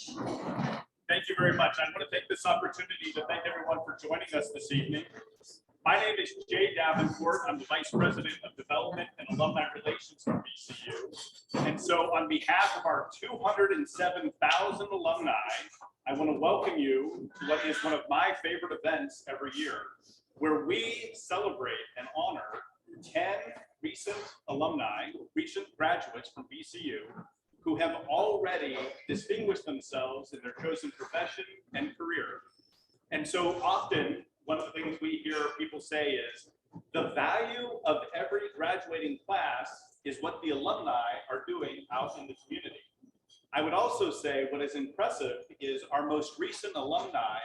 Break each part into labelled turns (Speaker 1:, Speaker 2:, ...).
Speaker 1: Thank you very much. I want to take this opportunity to thank everyone for joining us this evening. My name is Jay Davenport. I'm the Vice President of Development and Alumni Relations for VCU. And so on behalf of our 207,000 alumni, I want to welcome you to what is one of my favorite events every year, where we celebrate and honor 10 recent alumni, recent graduates from VCU, who have already distinguished themselves in their chosen profession and career. And so often, one of the things we hear people say is, the value of every graduating class is what the alumni are doing out in the community. I would also say what is impressive is our most recent alumni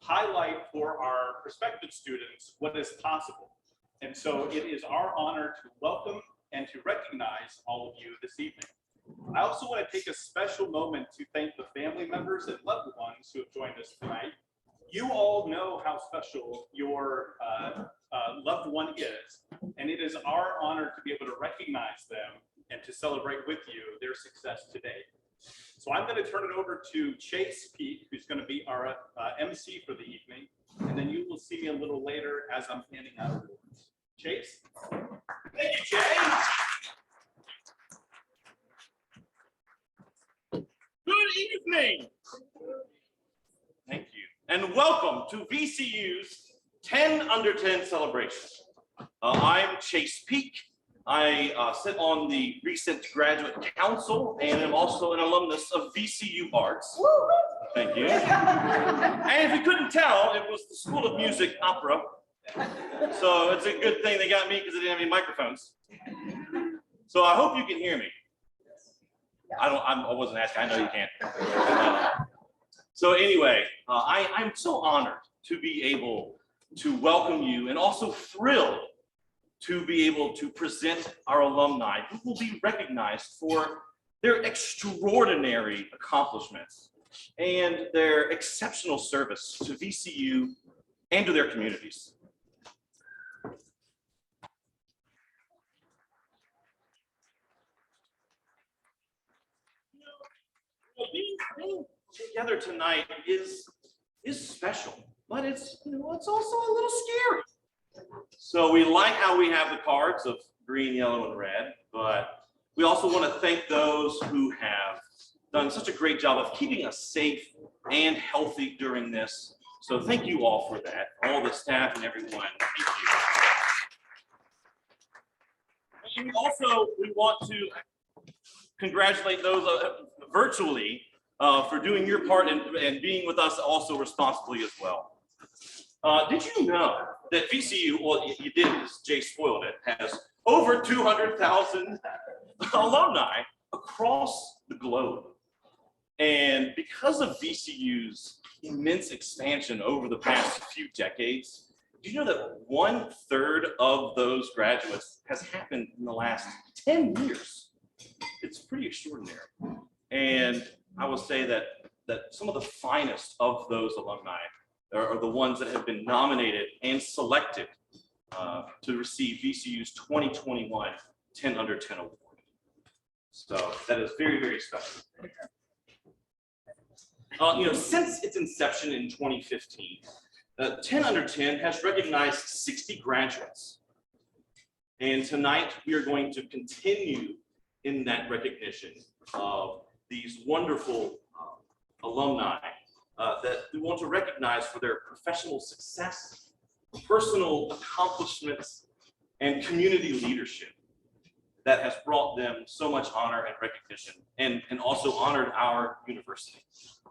Speaker 1: highlight for our prospective students what is possible. And so it is our honor to welcome and to recognize all of you this evening. I also want to take a special moment to thank the family members and loved ones who have joined us tonight. You all know how special your loved one is, and it is our honor to be able to recognize them and to celebrate with you their success today. So I'm going to turn it over to Chase Peak, who's going to be our MC for the evening, and then you will see me a little later as I'm handing out awards. Chase? Thank you, Jay. Good evening. Thank you. And welcome to VCU's 10 Under 10 celebration. I'm Chase Peak. I sit on the recent graduate council and am also an alumnus of VCU Arts. Thank you. And if you couldn't tell, it was the School of Music Opera. So it's a good thing they got me because they didn't have any microphones. So I hope you can hear me. I wasn't asking, I know you can't. So anyway, I'm so honored to be able to welcome you and also thrilled to be able to present our alumni who will be recognized for their extraordinary accomplishments and their exceptional service to VCU and to their communities. Being together tonight is special, but it's it's also a little scary. So we like how we have the cards of green, yellow, and red, but we also want to thank those who have done such a great job of keeping us safe and healthy during this. So thank you all for that, all the staff and everyone. Thank you. And also, we want to congratulate those virtually for doing your part and being with us also responsibly as well. Did you know that VCU, well, you did because Jay spoiled it, has over 200,000 alumni across the globe? And because of VCU's immense expansion over the past few decades, do you know that 1/3 of those graduates has happened in the last 10 years? It's pretty extraordinary. And I will say that some of the finest of those alumni are the ones that have been nominated and selected to receive VCU's 2021 10 Under 10 award. So that is very, very special. Since its inception in 2015, 10 Under 10 has recognized 60 graduates. And tonight we are going to continue in that recognition of these wonderful alumni that we want to recognize for their professional success, personal accomplishments, and community leadership that has brought them so much honor and recognition and also honored our university.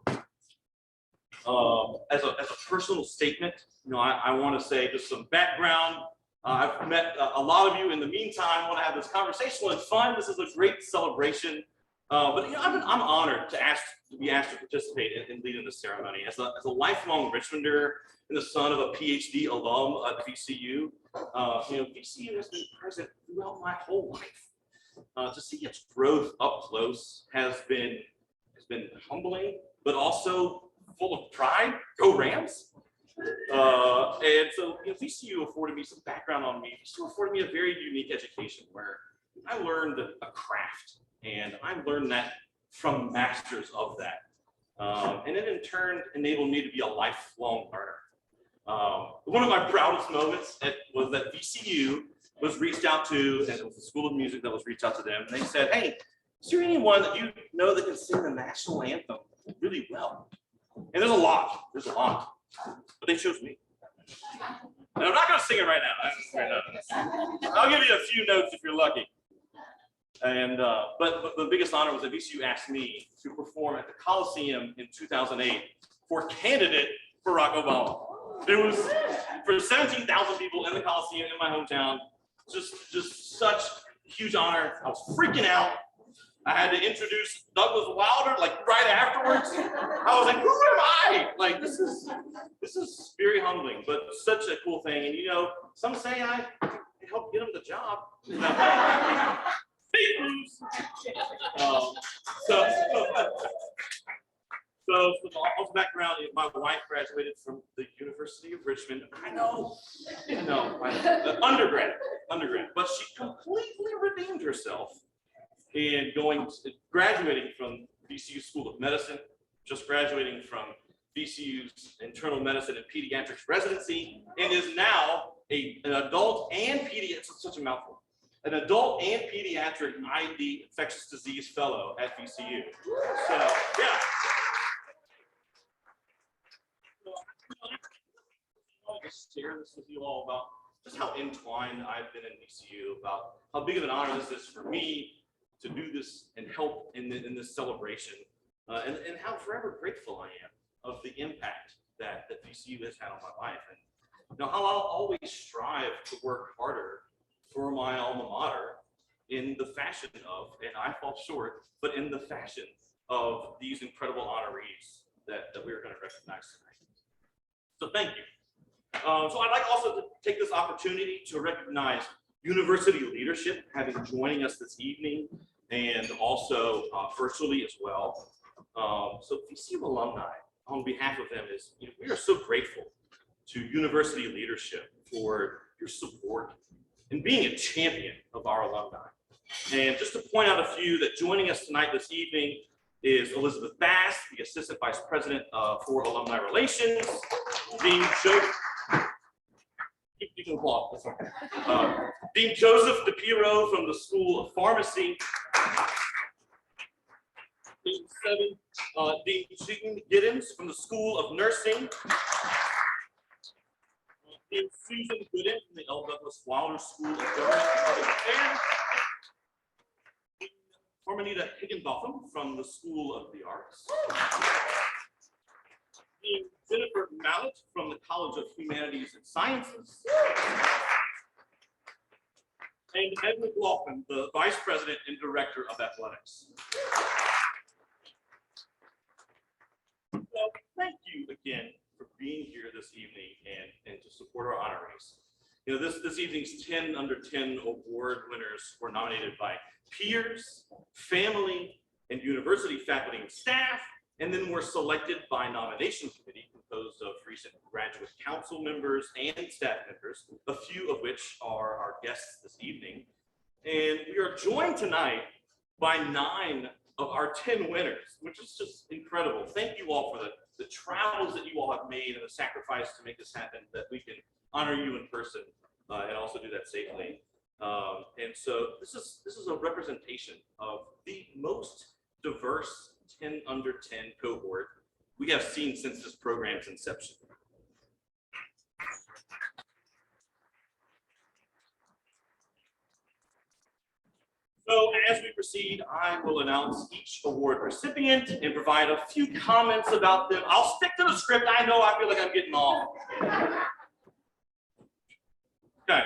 Speaker 1: As a personal statement, I want to say just some background. I've met a lot of you in the meantime. I want to have this conversational and fun. This is a great celebration. But I'm honored to be asked to participate in leading the ceremony. As a lifelong Richmonder and the son of a PhD alum at VCU, VCU has been present throughout my whole life. To see its growth up close has been humbling, but also full of pride. Go Rams! And so VCU afforded me some background on me. VCU afforded me a very unique education where I learned a craft. And I learned that from masters of that.
Speaker 2: And it in turn enabled me to be a lifelong learner. One of my proudest moments was that VCU was reached out to, and it was the School of Music that was reached out to them, and they said, hey, is there anyone that you know that can sing the national anthem really well? And there's a lot, but they chose me. And I'm not gonna sing it right now. I'll give you a few notes if you're lucky. And but the biggest honor was that VCU asked me to perform at the Coliseum in 2008 for candidate Barack Obama. It was for 17,000 people in the Coliseum in my hometown. Just such a huge honor. I was freaking out. I had to introduce Douglas Wilder like right afterwards. I was like, who am I? Like this is very humbling, but such a cool thing. And you know, some say I helped get him the job. So for the background, my wife graduated from the University of Richmond. I know, undergrad, but she completely redeemed herself in graduating from VCU School of Medicine, just graduating from VCU's Internal Medicine and Pediatrics residency, and is now an adult and pediatric, such a mouthful, an adult and pediatric ID infectious disease fellow at VCU. So, yeah. I'll just share this with you all about just how entwined I've been in VCU, about how big of an honor this is for me to do this and help in this celebration, and how forever grateful I am of the impact that VCU has had on my life, and you know, how I'll always strive to work harder for my alma mater in the fashion of, and I fall short, but in the fashion of these incredible honorees that we're going to recognize tonight. So thank you. So I'd like also to take this opportunity to recognize university leadership having joining us this evening, and also virtually as well. So VCU Alumni, on behalf of them, we are so grateful to university leadership for your support and being a champion of our alumni. And just to point out a few, that joining us tonight this evening is Elizabeth Bass, the Assistant Vice President for Alumni Relations, Dean Joseph, you can applaud, that's okay. Dean Joseph DePiro from the School of Pharmacy, Dean Jean Giddens from the School of Nursing, Dean Susan Gooden from the L. Douglas Wilder School of Government and Public Affairs, Dean Carmenita Higginbotham from the School of the Arts, Dean Jennifer Mallett from the College of Humanities and Sciences, and Ed McLaughlin, the Vice President and Director of Athletics. Well, thank you again for being here this evening and to support our honorees. You know, this evening's 10 under 10 award winners were nominated by peers, family, and university faculty and staff, and then were selected by nomination committee composed of recent graduate council members and staff members, a few of which are our guests this evening. And we are joined tonight by 9 of our 10 winners, which is just incredible. Thank you all for the travels that you all have made and the sacrifice to make this happen, that we can honor you in person and also do that safely. And so this is a representation of the most diverse 10 under 10 cohort we have seen since this program's inception. So as we proceed, I will announce each award recipient and provide a few comments about them. I'll stick to the script. I know I feel like I'm getting off. Okay.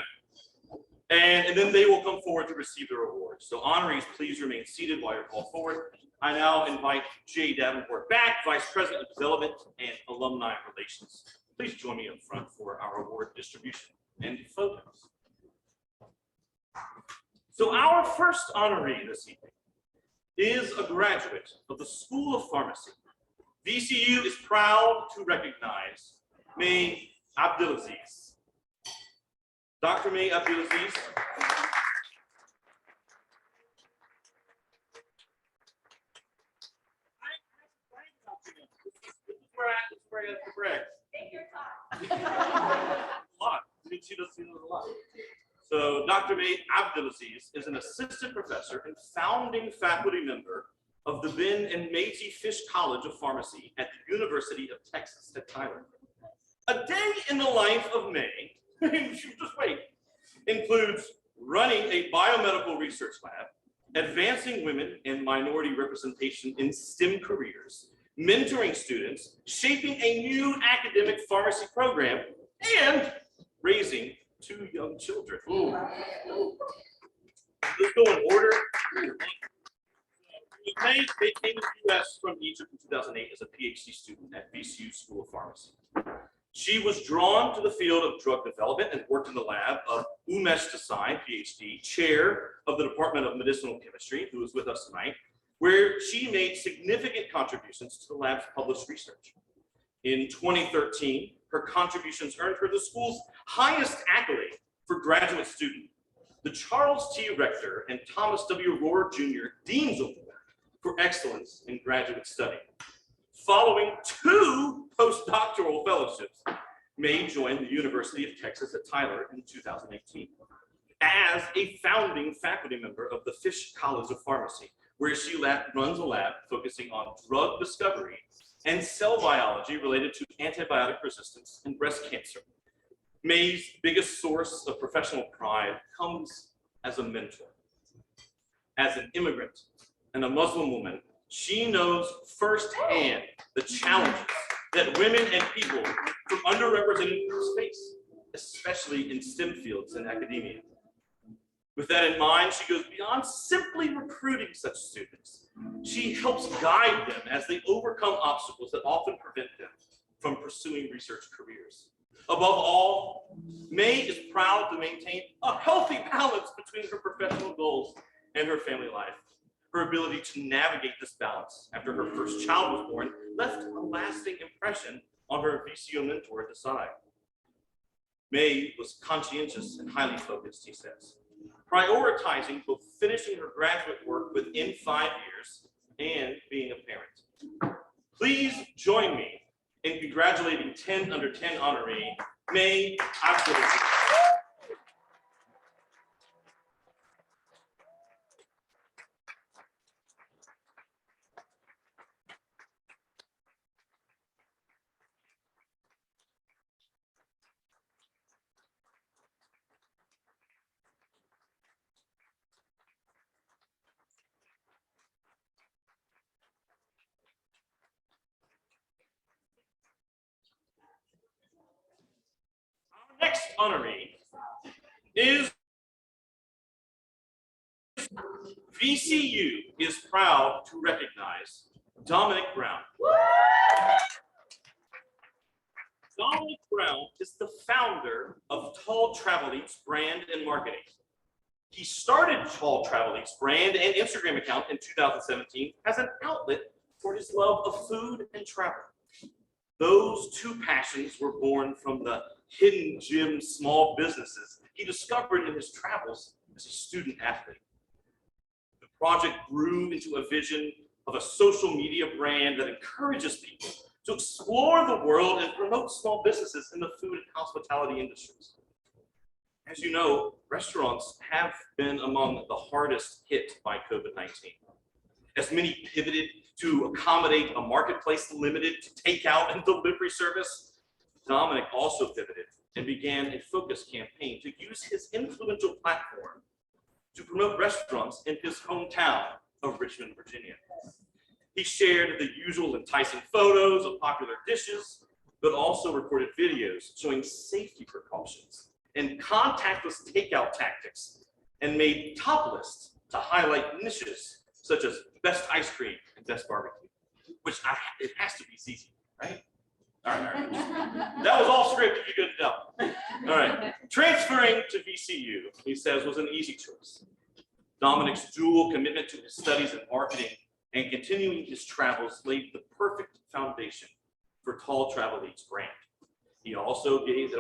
Speaker 2: And then they will come forward to receive their awards. So honorees, please remain seated while you're called forward. I now invite Jay Davenport back, Vice President of Development and Alumni Relations. Please join me up front for our award distribution and photos. So our first honoree this evening is a graduate of the School of Pharmacy. VCU is proud to recognize May Abdulaziz. Dr. May Abdulaziz. I got to brag.
Speaker 3: Take your time.
Speaker 2: A lot. She does a lot. So Dr. May Abdelaziz is an assistant professor and founding faculty member of the Ben and Mazie Fish College of Pharmacy at the University of Texas at Tyler. A day in the life of May, just wait, includes running a biomedical research lab, advancing women and minority representation in STEM careers, mentoring students, shaping a new academic pharmacy program, and raising 2 young children. Ooh. Let's go in order. They came to the US from Egypt in 2008 as a PhD student at VCU School of Pharmacy. She was drawn to the field of drug development and worked in the lab of Umesh Desai, PhD, chair of the Department of Medicinal Chemistry, who is with us tonight, where she made significant contributions to the lab's published research. In 2013, her contributions earned her the school's highest accolade for graduate student, the Charles T. Rector and Thomas W. Rohr Jr. Dean's Award for Excellence in Graduate Study. Following 2 postdoctoral fellowships, May joined the University of Texas at Tyler in 2018 as a founding faculty member of the Fish College of Pharmacy, where she runs a lab focusing on drug discovery and cell biology related to antibiotic resistance and breast cancer. May's biggest source of professional pride comes as a mentor. As an immigrant and a Muslim woman, she knows firsthand the challenges that women and people from underrepresented groups face, especially in STEM fields and academia. With that in mind, she goes beyond simply recruiting such students. She helps guide them as they overcome obstacles that often prevent them from pursuing research careers. Above all, May is proud to maintain a healthy balance between her professional goals and her family life. Her ability to navigate this balance after her first child was born left a lasting impression on her VCU mentor, Desai. May was conscientious and highly focused, he says, prioritizing both finishing her graduate work within 5 years and being a parent. Please join me in congratulating 10 under 10 honoree, May Abdelaziz. Next honoree is VCU is proud to recognize Dominic Brown. Dominic Brown is the founder of Tall Travel Eats brand and marketing. He started Tall Travel Eats brand and Instagram account in 2017 as an outlet for his love of food and travel. Those 2 passions were born from the hidden gem small businesses he discovered in his travels as a student athlete. The project grew into a vision of a social media brand that encourages people to explore the world and promote small businesses in the food and hospitality industries. As you know, restaurants have been among the hardest hit by COVID-19. As many pivoted to accommodate a marketplace limited to takeout and delivery service, Dominic also pivoted and began a focus campaign to use his influential platform to promote restaurants in his hometown of Richmond, Virginia. He shared the usual enticing photos of popular dishes, but also recorded videos showing safety precautions and contactless takeout tactics, and made top lists to highlight niches such as best ice cream and best barbecue, which it has to be easy, right? All right. That was all scripted, you couldn't tell. All right. Transferring to VCU, he says, was an easy choice. Dominic's dual commitment to his studies in marketing and continuing his travels laid the perfect foundation for Tall Travel Eats brand. It also gave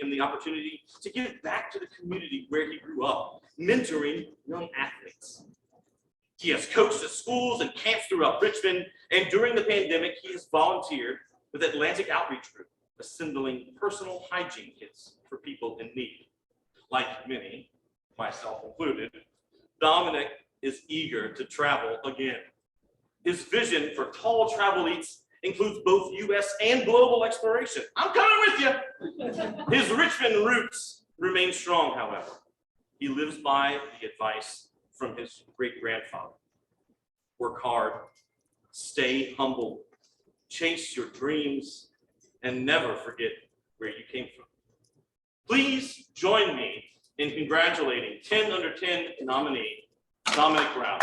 Speaker 2: him the opportunity to give back to the community where he grew up, mentoring young athletes. He has coached at schools and camps throughout Richmond, and during the pandemic, he has volunteered with Atlantic Outreach Group, assembling personal hygiene kits for people in need. Like many, myself included, Dominic is eager to travel again. His vision for tall travel eats includes both US and global exploration. I'm coming with you. His Richmond roots remain strong, however. He lives by the advice from his great-grandfather. Work hard, stay humble, chase your dreams, and never forget where you came from. Please join me in congratulating 10 under 10 nominee, Dominic Brown.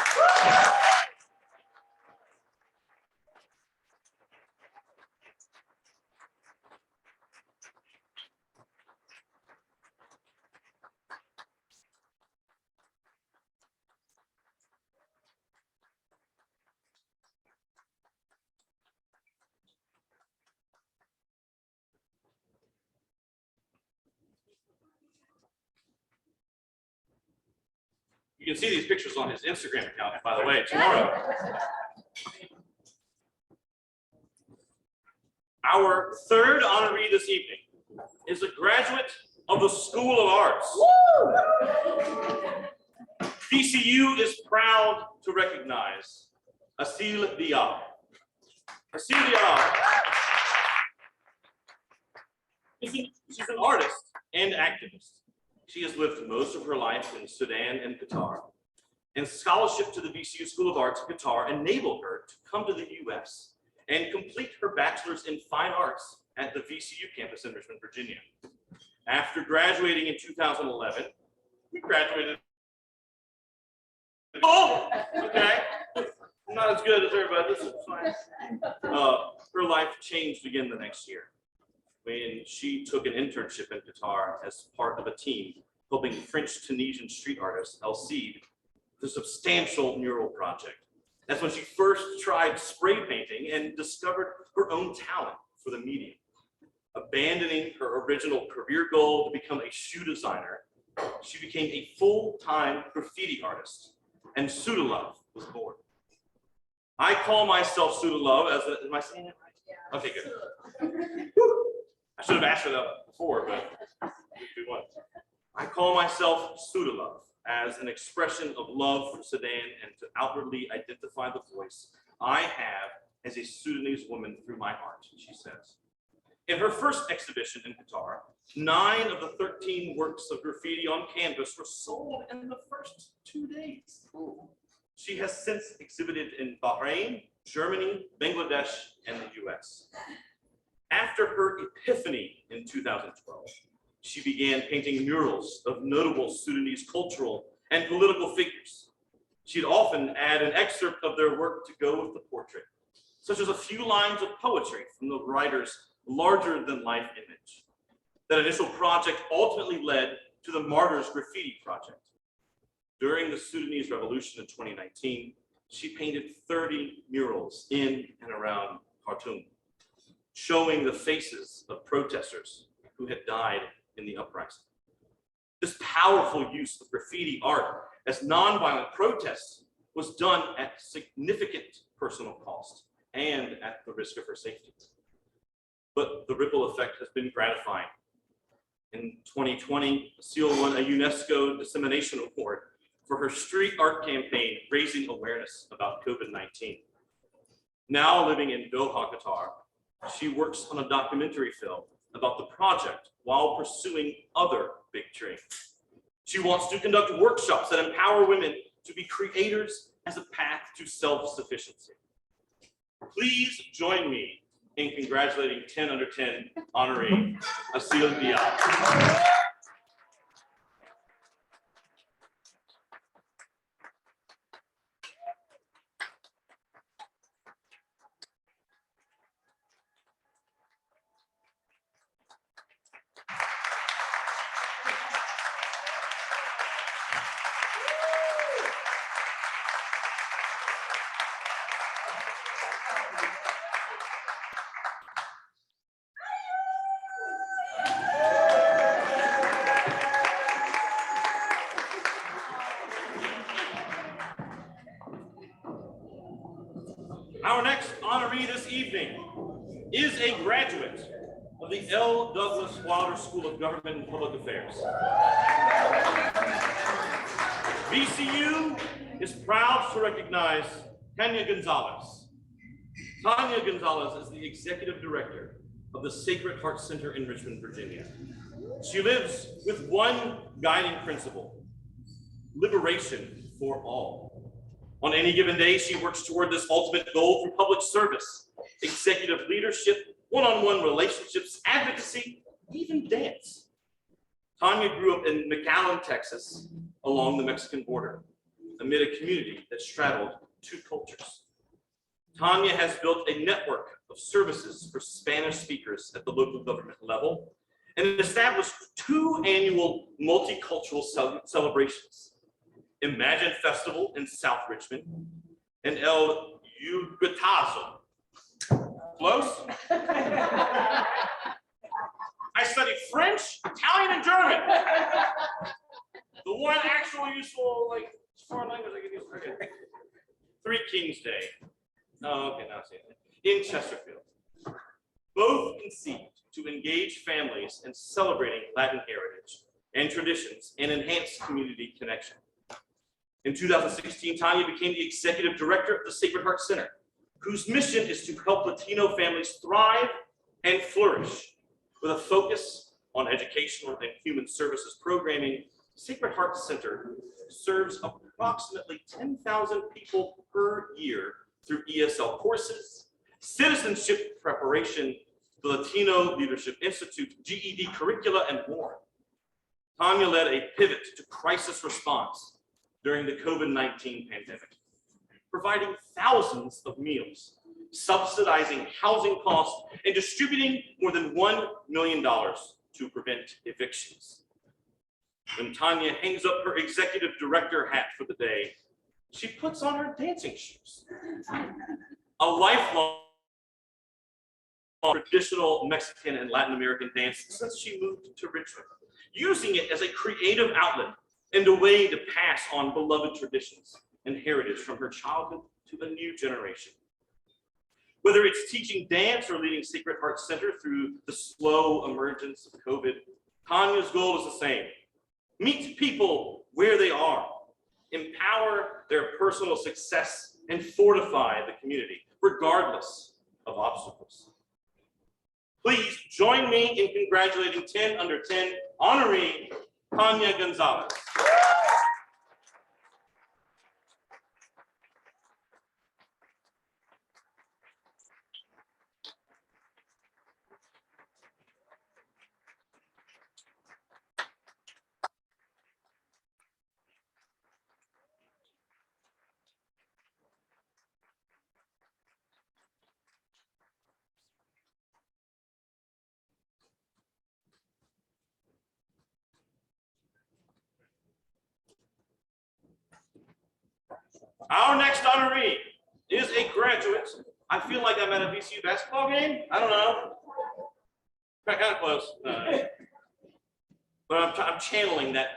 Speaker 2: You can see these pictures on his Instagram account, by the way, tomorrow. Our third honoree this evening is a graduate of the School of Arts. VCU is proud to recognize Asil Diab. Asil Diab. She's an artist and activist. She has lived most of her life in Sudan and Qatar, and scholarship to the VCU School of Arts in Qatar enabled her to come to the US and complete her bachelor's in fine arts at the VCU campus in Richmond, Virginia. After graduating in 2011, we graduated. Oh, okay. I'm not as good as everybody. This is fine. Her life changed again the next year when she took an internship in Qatar as part of a team helping French-Tunisian street artist El Cid with a substantial mural project. That's when she first tried spray painting and discovered her own talent for the medium. Abandoning her original career goal to become a shoe designer, she became a full-time graffiti artist, and Sudalove was born. I call myself Sudalove as a, am I saying it right? Okay, good. I should have asked her that before, but we won. I call myself Sudalove as an expression of love for Sudan and to outwardly identify the voice I have as a Sudanese woman through my art, she says. In her first exhibition in Qatar, 9 of the 13 works of graffiti on canvas were sold in the first 2 days. She has since exhibited in Bahrain, Germany, Bangladesh, and the US. After her epiphany in 2012, she began painting murals of notable Sudanese cultural and political figures. She'd often add an excerpt of their work to go with the portrait, such as a few lines of poetry from the writer's larger-than-life image. That initial project ultimately led to the Martyrs Graffiti Project. During the Sudanese Revolution in 2019, she painted 30 murals in and around Khartoum, showing the faces of protesters who had died in the uprising. This powerful use of graffiti art as nonviolent protests was done at significant personal cost and at the risk of her safety. But the ripple effect has been gratifying. In 2020, Seal won a UNESCO Dissemination Award for her street art campaign raising awareness about COVID-19. Now living in Doha, Qatar, she works on a documentary film about the project while pursuing other big dreams. She wants to conduct workshops that empower women to be creators as a path to self-sufficiency. Please join me in congratulating 10 under 10 honoree Asil Diab. is a graduate of the L. Douglas Wilder School of Government and Public Affairs. VCU is proud to recognize Tanya Gonzalez. Tanya Gonzalez is the executive director of the Sacred Heart Center in Richmond, Virginia. She lives with one guiding principle: liberation for all. On any given day, she works toward this ultimate goal through public service, executive leadership, one-on-one relationships, advocacy, even dance. Tanya grew up in McAllen, Texas, along the Mexican border, amid a community that straddled two cultures. Tanya has built a network of services for Spanish speakers at the local government level and established 2 annual multicultural celebrations: Imagine Festival in South Richmond and El Yucatazo. Close? I studied French, Italian, and German. The one actual useful foreign language I can use. Okay. 3 Kings Day. Oh, okay, now I see it. In Chesterfield. Both conceived to engage families in celebrating Latin heritage and traditions and enhance community connection. In 2016, Tanya became the executive director of the Sacred Heart Center, whose mission is to help Latino families thrive and flourish. With a focus on educational and human services programming, Sacred Heart Center serves approximately 10,000 people per year through ESL courses, citizenship preparation, the Latino Leadership Institute, GED curricula, and more. Tanya led a pivot to crisis response during the COVID-19 pandemic, providing thousands of meals, subsidizing housing costs, and distributing more than $1 million to prevent evictions. When Tanya hangs up her executive director hat for the day, she puts on her dancing shoes. A lifelong traditional Mexican and Latin American dance since she moved to Richmond, using it as a creative outlet and a way to pass on beloved traditions and heritage from her childhood to a new generation. Whether it's teaching dance or leading Sacred Heart Center through the slow emergence of COVID, Tanya's goal is the same: meet people where they are, empower their personal success, and fortify the community, regardless of obstacles. Please join me in congratulating 10 under 10 honoree Tanya Gonzalez. Our next honoree is a graduate. I feel like I'm at a VCU basketball game. I don't know. Kind of close. But I'm channeling that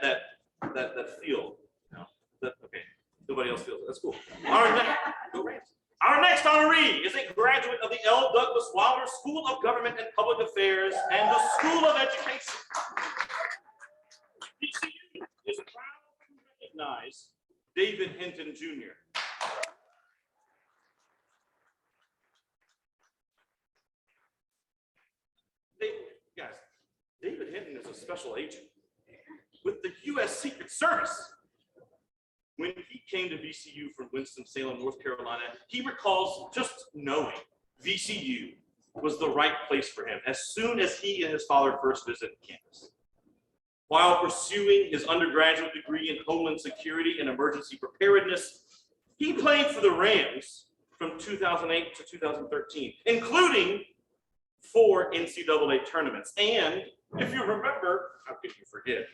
Speaker 2: feel. No, okay. Nobody else feels it. That's cool. Our next honoree is a graduate of the L. Douglas Wilder School of Government and Public Affairs and the School of Education. VCU is proud to recognize David Hinton, Jr. David Hinton is a special agent with the U.S. Secret Service. When he came to VCU from Winston-Salem, North Carolina, he recalls just knowing VCU was the right place for him as soon as he and his father first visited campus. While pursuing his undergraduate degree in Homeland Security and Emergency Preparedness, he played for the Rams from 2008 to 2013, including 4 NCAA tournaments. And if you remember, how could you forget,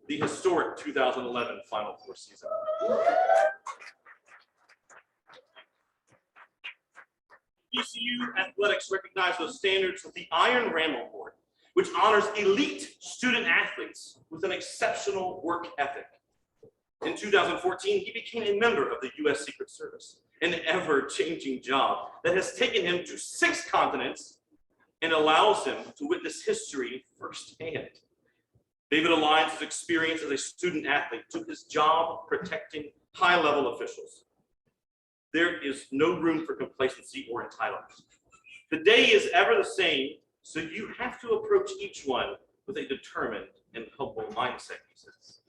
Speaker 2: the historic 2011 Final Four season. VCU athletics recognize those standards with the Iron Ram Award, which honors elite student athletes with an exceptional work ethic. In 2014, he became a member of the U.S. Secret Service, an ever-changing job that has taken him to 6 continents and allows him to witness history firsthand. David aligns his experience as a student athlete to his job protecting high-level officials. There is no room for complacency or entitlement. The day is ever the same, so you have to approach each one with a determined and humble mindset, he says.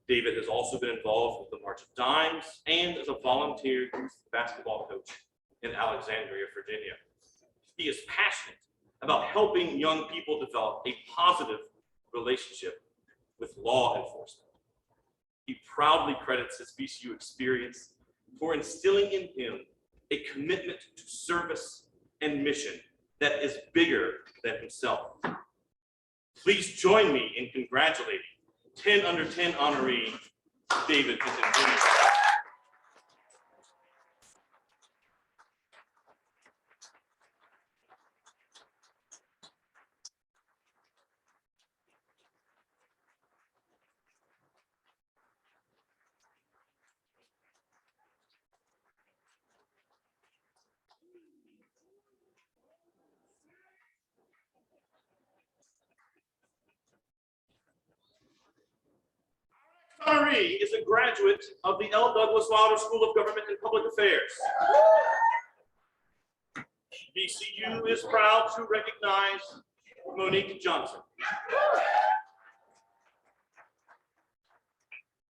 Speaker 2: David has also been involved with the March of Dimes and as a volunteer youth basketball coach in Alexandria, Virginia. He is passionate about helping young people develop a positive relationship with law enforcement. He proudly credits his VCU experience for instilling in him a commitment to service and mission that is bigger than himself. Please join me in congratulating 10 under 10 honoree David Hinton Jr. Honoree is a graduate of the L. Douglas Wilder School of Government and Public Affairs. VCU is proud to recognize Monique Johnson.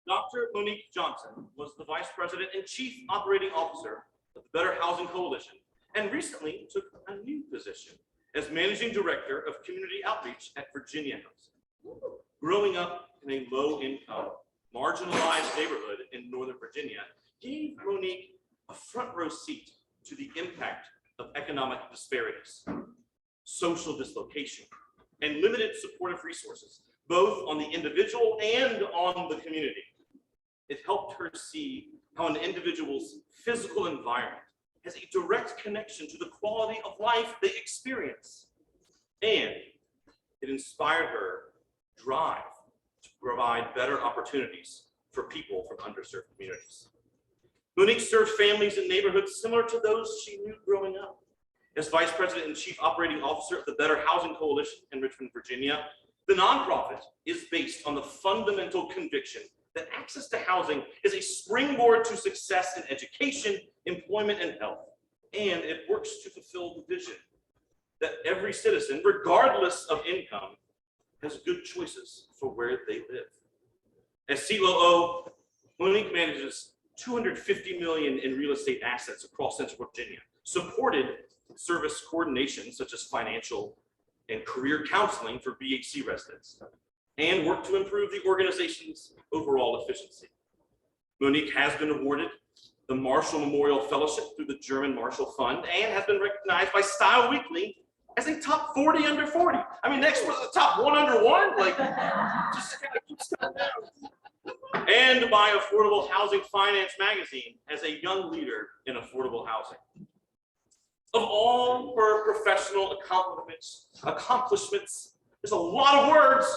Speaker 2: Dr. Monique Johnson was the Vice President and Chief Operating Officer of the Better Housing Coalition and recently took a new position as Managing Director of Community Outreach at Virginia Housing. Growing up in a low-income, marginalized neighborhood in Northern Virginia gave Monique a front row seat to the impact of economic disparities, social dislocation, and limited supportive resources, both on the individual and on the community. It helped her see how an individual's physical environment has a direct connection to the quality of life they experience. And it inspired her drive to provide better opportunities for people from underserved communities. Monique served families in neighborhoods similar to those she knew growing up. As Vice President and Chief Operating Officer of the Better Housing Coalition in Richmond, Virginia, the nonprofit is based on the fundamental conviction that access to housing is a springboard to success in education, employment, and health. And it works to fulfill the vision that every citizen, regardless of income, has good choices for where they live. As COO, Monique manages $250 million in real estate assets across Central Virginia, supported service coordination such as financial and career counseling for BHC residents, and worked to improve the organization's overall efficiency. Monique has been awarded the Marshall Memorial Fellowship through the German Marshall Fund and has been recognized by Style Weekly as a top 40 under 40. I mean, next was the top 1 under 1, like, just kind of keeps coming down. And by Affordable Housing Finance magazine as a young leader in affordable housing. Of all her professional accomplishments, there's a lot of words.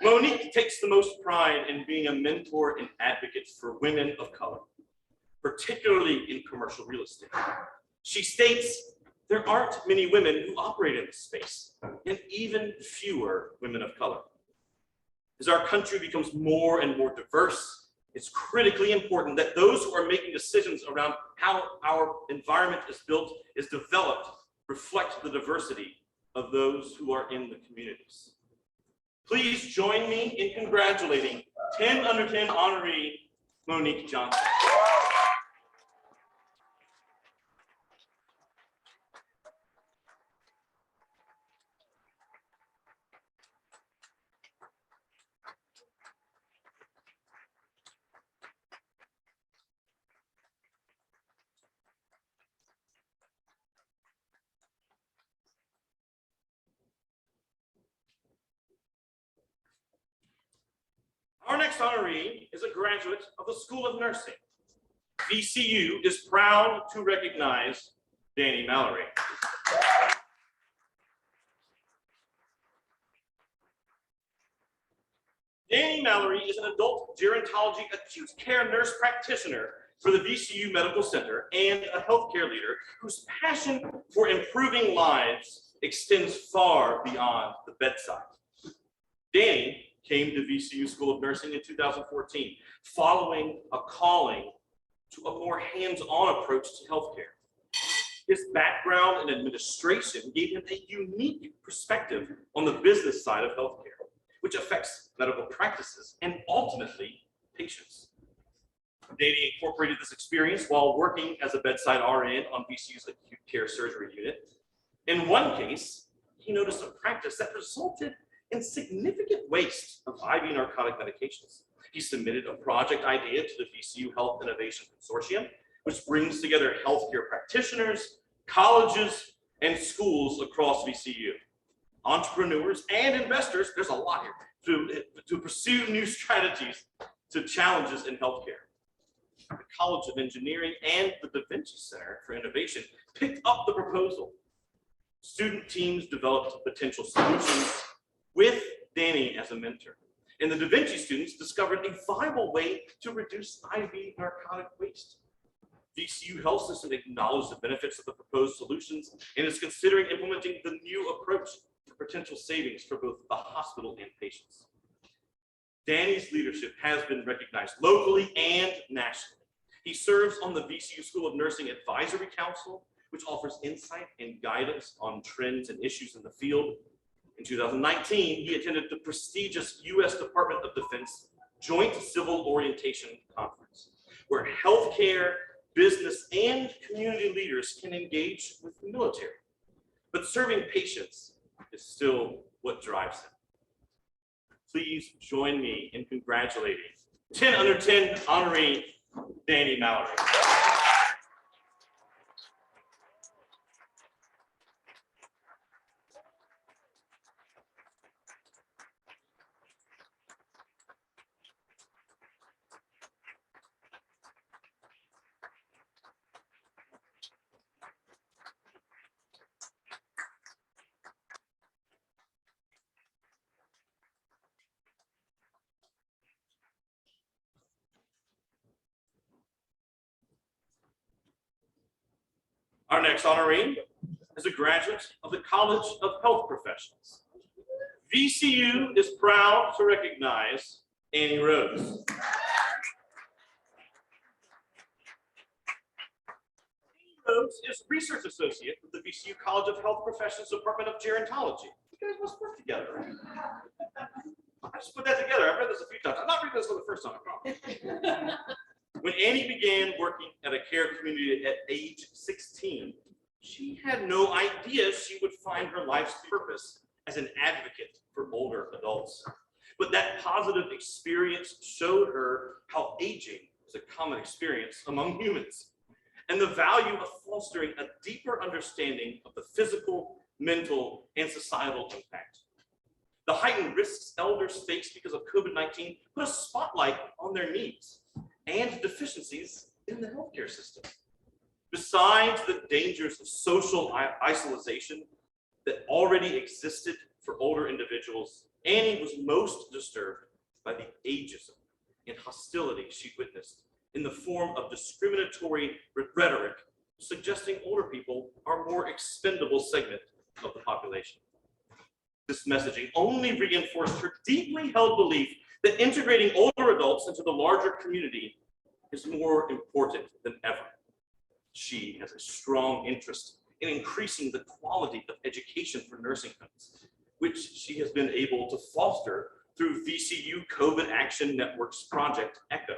Speaker 2: Monique takes the most pride in being a mentor and advocate for women of color, particularly in commercial real estate. She states, there aren't many women who operate in this space, and even fewer women of color. As our country becomes more and more diverse, it's critically important that those who are making decisions around how our environment is built, is developed, reflect the diversity of those who are in the communities. Please join me in congratulating 10 under 10 honoree Monique Johnson. Our next honoree is a graduate of the School of Nursing. VCU is proud to recognize Danny Mallory. Danny Mallory is an adult gerontology acute care nurse practitioner for the VCU Medical Center and a healthcare leader whose passion for improving lives extends far beyond the bedside. Danny came to VCU School of Nursing in 2014, following a calling to a more hands-on approach to healthcare. His background in administration gave him a unique perspective on the business side of healthcare, which affects medical practices and ultimately patients. Danny incorporated this experience while working as a bedside RN on VCU's acute care surgery unit. In one case, he noticed a practice that resulted in significant waste of IV narcotic medications. He submitted a project idea to the VCU Health Innovation Consortium, which brings together healthcare practitioners, colleges, and schools across VCU. Entrepreneurs and investors, there's a lot here, to pursue new strategies to challenges in healthcare. The College of Engineering and the Da Vinci Center for Innovation picked up the proposal. Student teams developed potential solutions with Danny as a mentor. And the Da Vinci students discovered a viable way to reduce IV narcotic waste. VCU Health System acknowledged the benefits of the proposed solutions and is considering implementing the new approach for potential savings for both the hospital and patients. Danny's leadership has been recognized locally and nationally. He serves on the VCU School of Nursing Advisory Council, which offers insight and guidance on trends and issues in the field. In 2019, he attended the prestigious U.S. Department of Defense Joint Civil Orientation Conference, where healthcare, business, and community leaders can engage with the military. But serving patients is still what drives him. Please join me in congratulating 10 under 10 honoree Danny Mallory. Our next honoree is a graduate of the College of Health Professionals. VCU is proud to recognize Annie Rose. Annie Rose is Research Associate with the VCU College of Health Professionals Department of Gerontology. You guys must work together, right? I just put that together. I've read this a few times. I'm not reading this for the first time, I promise. When Annie began working at a care community at age 16, she had no idea she would find her life's purpose as an advocate for older adults. But that positive experience showed her how aging is a common experience among humans and the value of fostering a deeper understanding of the physical, mental, and societal impact. The heightened risks elders face because of COVID-19 put a spotlight on their needs and deficiencies in the healthcare system. Besides the dangers of social isolation that already existed for older individuals, Annie was most disturbed by the ageism and hostility she witnessed in the form of discriminatory rhetoric, suggesting older people are a more expendable segment of the population. This messaging only reinforced her deeply held belief that integrating older adults into the larger community is more important than ever. She has a strong interest in increasing the quality of education for nursing homes, which she has been able to foster through VCU COVID Action Network's Project ECHO,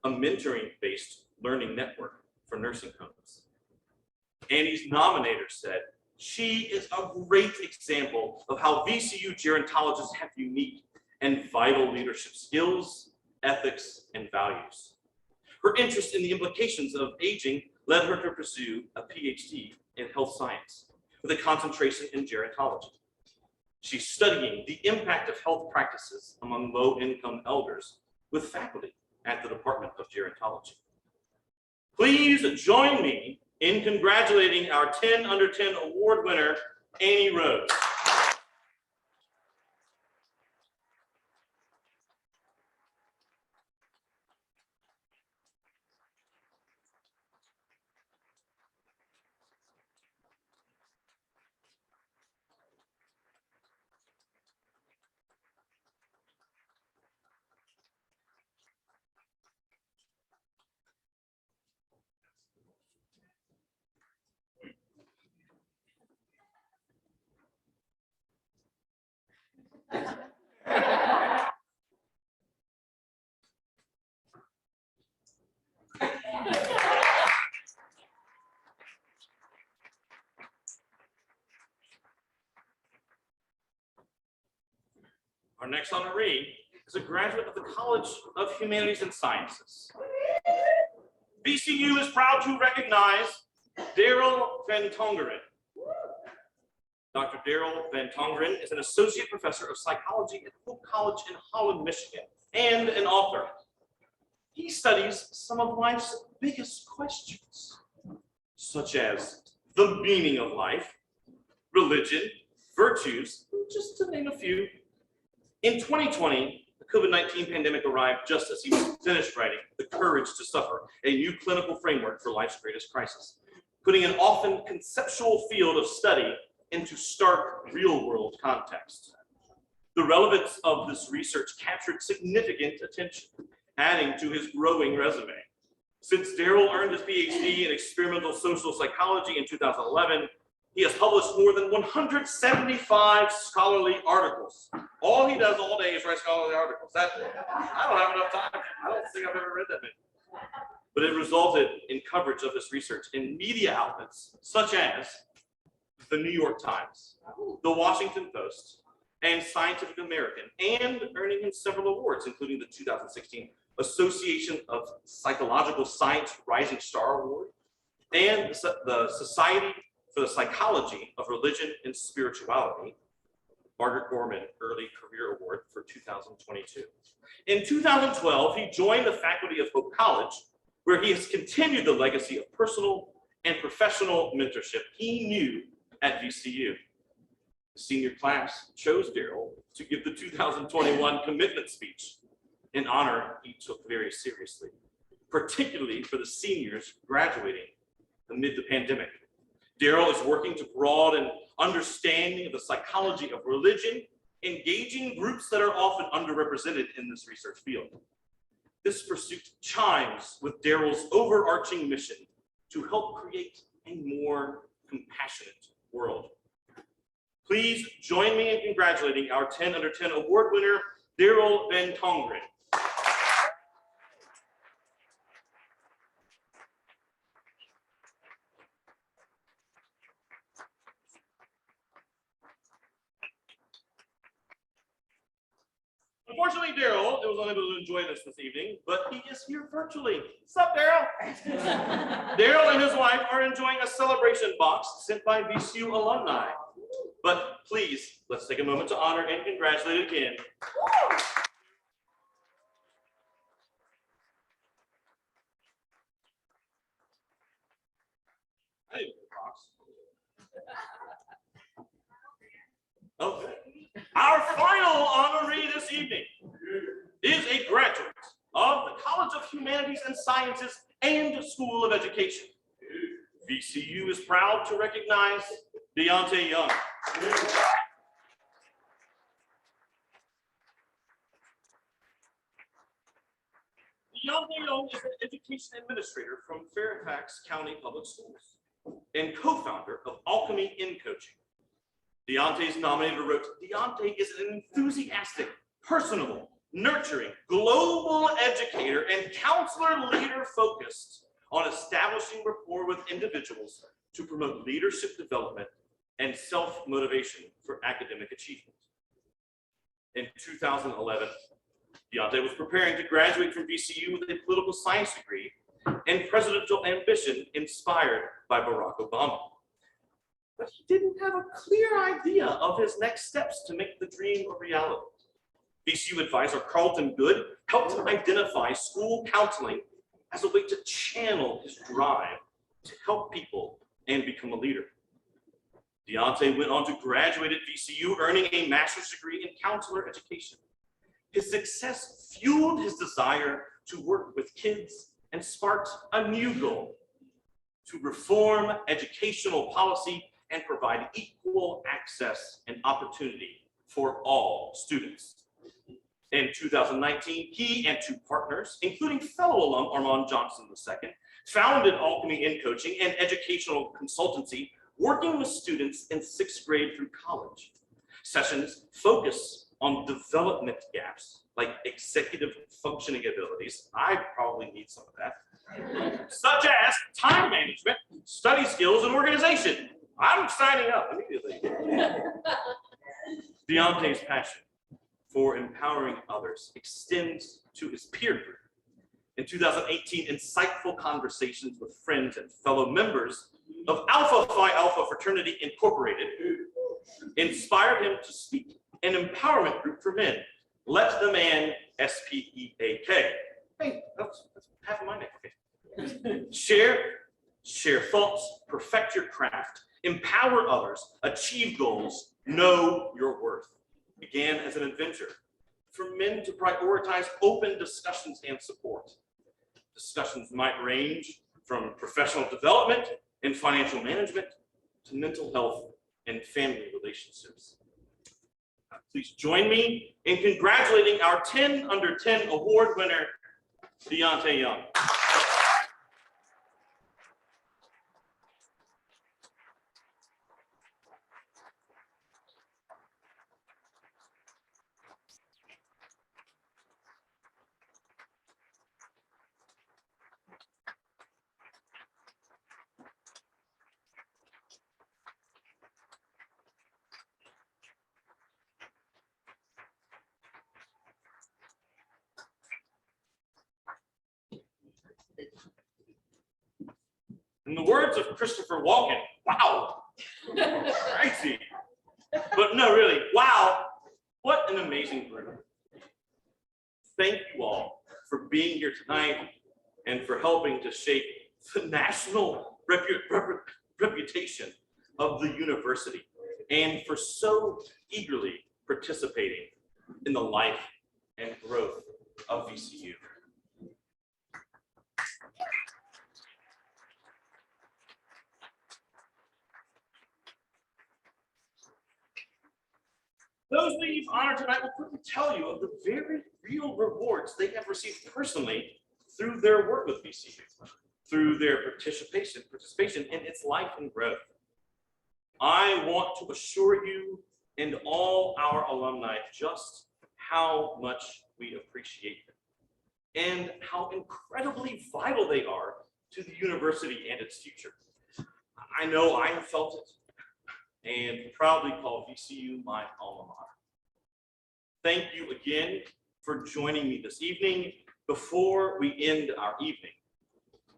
Speaker 2: a mentoring-based learning network for nursing homes. Annie's nominator said, "She is a great example of how VCU gerontologists have unique and vital leadership skills, ethics, and values." Her interest in the implications of aging led her to pursue a PhD in health science with a concentration in gerontology. She's studying the impact of health practices among low-income elders with faculty at the Department of Gerontology. Please join me in congratulating our 10 under 10 award winner, Annie Rose. Our next honoree is a graduate of the College of Humanities and Sciences. VCU is proud to recognize Daryl Van Tongeren. Dr. Daryl Van Tongeren is an associate professor of psychology at Hope College in Holland, Michigan, and an author. He studies some of life's biggest questions, such as the meaning of life, religion, virtues, just to name a few. In 2020, the COVID-19 pandemic arrived just as he was finished writing The Courage to Suffer, a new clinical framework for life's greatest crisis, putting an often conceptual field of study into stark real-world context. The relevance of this research captured significant attention, adding to his growing resume. Since Daryl earned his PhD in experimental social psychology in 2011, he has published more than 175 scholarly articles. All he does all day is write scholarly articles. I don't have enough time. I don't think I've ever read that many. But it resulted in coverage of this research in media outlets such as the New York Times, the Washington Post, and Scientific American, and earning him several awards, including the 2016 Association of Psychological Science Rising Star Award, and the Society for the Psychology of Religion and Spirituality, Margaret Gorman Early Career Award for 2022. In 2012, he joined the faculty of Hope College, where he has continued the legacy of personal and professional mentorship he knew at VCU. The senior class chose Daryl to give the 2021 commitment speech, an honor he took very seriously, particularly for the seniors graduating amid the pandemic. Daryl is working to broaden understanding of the psychology of religion, engaging groups that are often underrepresented in this research field. This pursuit chimes with Daryl's overarching mission to help create a more compassionate world. Please join me in congratulating our 10 under 10 award winner, Daryl Van Tongeren. Unfortunately, Daryl was unable to join us this evening, but he is here virtually. What's up, Daryl? Daryl and his wife are enjoying a celebration box sent by VCU Alumni. But please, let's take a moment to honor and congratulate again. Hey, box. Okay. Our final honoree this evening is a graduate of the College of Humanities and Sciences and School of Education. VCU is proud to recognize Deontay Young. Deontay Young is an education administrator from Fairfax County Public Schools and co-founder of Alchemy in Coaching. Deontay's nominator wrote, Deontay is an enthusiastic, personable, nurturing, global educator and counselor leader focused on establishing rapport with individuals to promote leadership development and self-motivation for academic achievement. In 2011, Deontay was preparing to graduate from VCU with a political science degree and presidential ambition inspired by Barack Obama. But he didn't have a clear idea of his next steps to make the dream a reality. VCU advisor Carlton Good helped him identify school counseling as a way to channel his drive to help people and become a leader. Deontay went on to graduate at VCU, earning a master's degree in counselor education. His success fueled his desire to work with kids and sparked a new goal: to reform educational policy and provide equal access and opportunity for all students. In 2019, he and two partners, including fellow alum Armand Johnson II, founded Alchemy in Coaching, an educational consultancy working with students in 6th grade through college. Sessions focus on development gaps like executive functioning abilities. I probably need some of that. Such as time management, study skills, and organization. I'm signing up immediately. Deontay's passion for empowering others extends to his peer group. In 2018, insightful conversations with friends and fellow members of Alpha Phi Alpha Fraternity Incorporated inspired him to speak an empowerment group for men. Let the Man SPEAK. Hey, that's half of my name. Share thoughts, perfect your craft, empower others, achieve goals, know your worth. Began as an adventure for men to prioritize open discussions and support. Discussions might range from professional development and financial management to mental health and family relationships. Please join me in congratulating our 10 Under 10 award winner, Deontay Young. In the words of Christopher Walken, wow, crazy. But no, really, wow, what an amazing group. Thank you all for being here tonight and for helping to shape the national reputation of the university and for so eagerly participating in the life and growth of VCU. Those leading honor tonight will quickly tell you of the very real rewards they have received personally through their work with VCU, through their participation in its life and growth. I want to assure you and all our alumni just how much we appreciate them and how incredibly vital they are to the university and its future. I know I have felt it and proudly call VCU my alma mater. Thank you again for joining me this evening. Before we end our evening,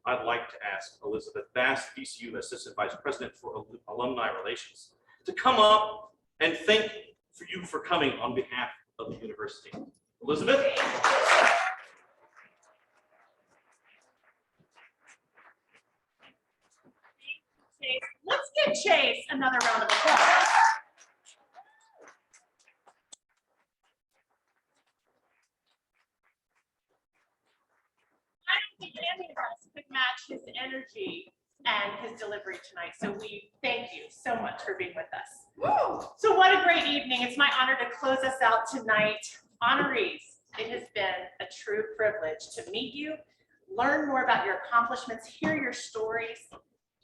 Speaker 2: I'd like to ask Elizabeth Bass, VCU Assistant Vice President for Alumni Relations, to come up and thank you for coming on behalf of the university. Elizabeth?
Speaker 3: Let's give Chase another round of applause. I don't think any of us could match his energy and his delivery tonight. So we thank you so much for being with us. Woo! So what a great evening. It's my honor to close us out tonight. Honorees, it has been a true privilege to meet you, learn more about your accomplishments, hear your stories.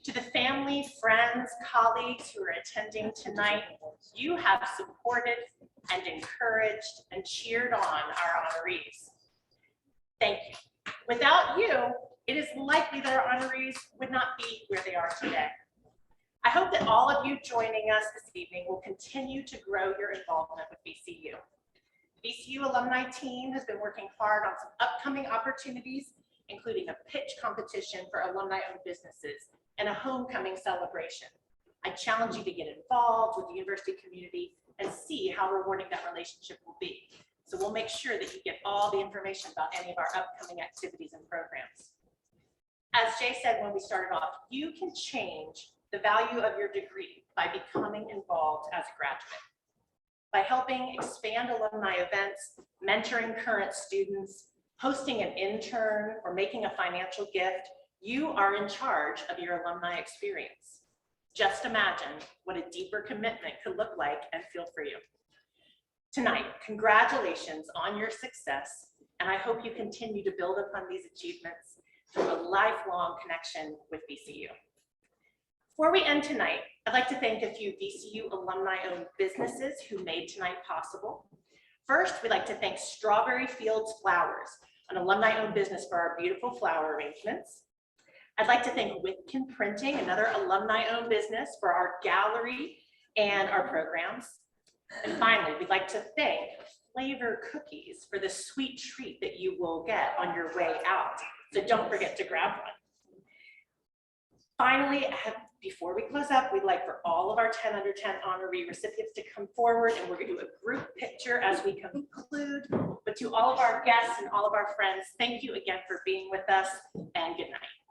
Speaker 3: To the family, friends, colleagues who are attending tonight, you have supported and encouraged and cheered on our honorees. Thank you. Without you, it is likely that our honorees would not be where they are today. I hope that all of you joining us this evening will continue to grow your involvement with VCU. The VCU alumni team has been working hard on some upcoming opportunities, including a pitch competition for alumni-owned businesses and a homecoming celebration. I challenge you to get involved with the university community and see how rewarding that relationship will be. So we'll make sure that you get all the information about any of our upcoming activities and programs. As Jay said when we started off, you can change the value of your degree by becoming involved as a graduate. By helping expand alumni events, mentoring current students, hosting an intern, or making a financial gift, you are in charge of your alumni experience. Just imagine what a deeper commitment could look like and feel for you. Tonight, congratulations on your success, and I hope you continue to build upon these achievements through a lifelong connection with VCU. Before we end tonight, I'd like to thank a few VCU alumni-owned businesses who made tonight possible. First, we'd like to thank Strawberry Fields Flowers, an alumni-owned business for our beautiful flower arrangements. I'd like to thank Whitkin Printing, another alumni-owned business, for our gallery and our programs. And finally, we'd like to thank flavor cookies for the sweet treat that you will get on your way out. So don't forget to grab one. Finally, before we close up, we'd like for all of our 10 under 10 honoree recipients to come forward, and we're going to do a group picture as we conclude. But to all of our guests and all of our friends, thank you again for being with us, and good night.